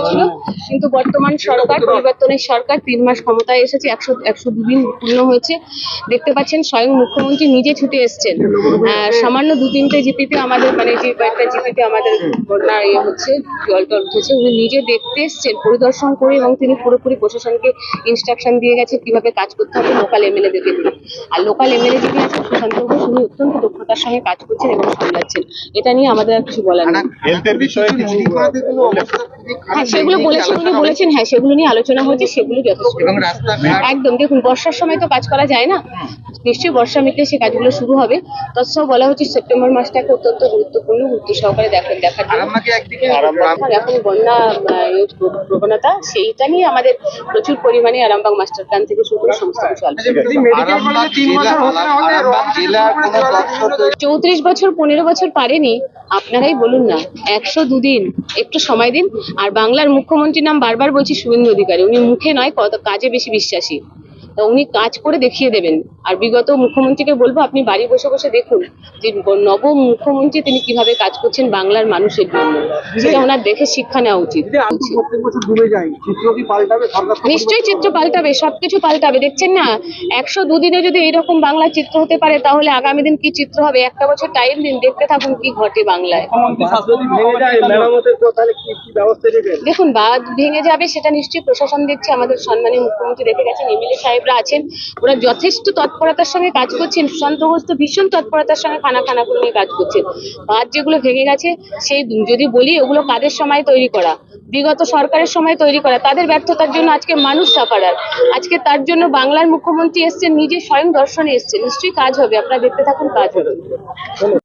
ছিল, কিন্তু বর্তমান সরকার, পরিবর্তনের সরকার 3 মাস ক্ষমতায় এসেছে, 102 দিন পূর্ণ হয়েছে। দেখতে পাচ্ছেন স্বয়ং মুখ্যমন্ত্রী নিজে ছুটে এসছেন। সামান্য 2-3টে জিপিতে আমাদের যে কয়েকটা জিপিতে আমাদের বন্যা হচ্ছে, জল উঠেছে, উনি নিজে দেখতে এসছেন, পরিদর্শন করে, এবং তিনি পুরোপুরি প্রশাসনকে ইনস্ট্রাকশন দিয়ে গেছে কিভাবে কাজ করতে হবে লোকাল এমএলএদেরকে দিয়ে। আর লোকাল এমএলএ যিনি আছেন সুশান্ত ঘোষ, উনি অত্যন্ত দক্ষতার সঙ্গে কাজ করছেন এবং সামলাচ্ছেন। এটা নিয়ে আমাদের আর কিছু বলার নেই। হ্যাঁ, সেগুলো বলেছেন, উনি বলেছেন, হ্যাঁ সেগুলো নিয়ে আলোচনা হচ্ছে, সেগুলো যথেষ্ট। একদম, দেখুন বর্ষার সময় তো কাজ করা যায় না, নিশ্চয়ই বর্ষা মিটলে সে কাজগুলো শুরু হবে। তৎসব বলা হচ্ছে সেপ্টেম্বর মাসটা একটা অত্যন্ত গুরুত্বপূর্ণ, গুরুত্ব সহকারে দেখার এখন বন্যা প্রবণতা, সেইটা নিয়ে আমাদের প্রচুর পরিমাণে আরামবাগ মাস্টার প্ল্যান থেকে শুরু করে সমস্ত কিছু আলোচনা। 34 বছর 15 বছর পারেনি, আপনারাই বলুন না। 102 দিন, একটু সময় দিন। আর বাংলার মুখ্যমন্ত্রীর নাম বারবার বলছি শুভেন্দু অধিকারী, উনি মুখে নয় কাজে বেশি বিশ্বাসী, উনি কাজ করে দেখিয়ে দেবেন। আর বিগত মুখ্যমন্ত্রীকে বলবো, আপনি বাড়ি বসে বসে দেখুন যে নবম মুখ্যমন্ত্রী তিনি কিভাবে কাজ করছেন বাংলার মানুষের জন্য, সেটা ওনার দেখে শিক্ষা নেওয়া উচিত। নিশ্চয়ই চিত্র পাল্টাবে, সবকিছু পাল্টাবে। দেখছেন না, 102 দিনে যদি এইরকম বাংলার চিত্র হতে পারে, তাহলে আগামী দিন কি চিত্র হবে? একটা বছর টাইম দিন, দেখতে থাকুন কি ঘটে বাংলায়। দেখুন, বাঁধ ভেঙে যাবে সেটা নিশ্চয়ই প্রশাসন দেখছে, আমাদের সম্মানীয় মুখ্যমন্ত্রী দেখে গেছেন, এমএলএ সাহেবরা আছেন, ওরা যথেষ্ট তৎপরতার সঙ্গে কাজ করছেন। সুশান্ত ঘোষ তো ভীষণ তৎপরতার সঙ্গে খানা করে নিয়ে কাজ করছেন। বাঁধ যেগুলো ভেঙে গেছে, সেই যদি বলি ওগুলো কাদের সময় তৈরি করা, বিগত সরকারের সময় তৈরি করা, তাদের ব্যর্থতার জন্য আজকে মানুষ সাফারার। আজকে তার জন্য বাংলার মুখ্যমন্ত্রী এসছেন, নিজে স্বয়ং দর্শনে এসছেন, নিশ্চয়ই কাজ হবে, আপনারা দেখতে থাকুন, কাজ হবে।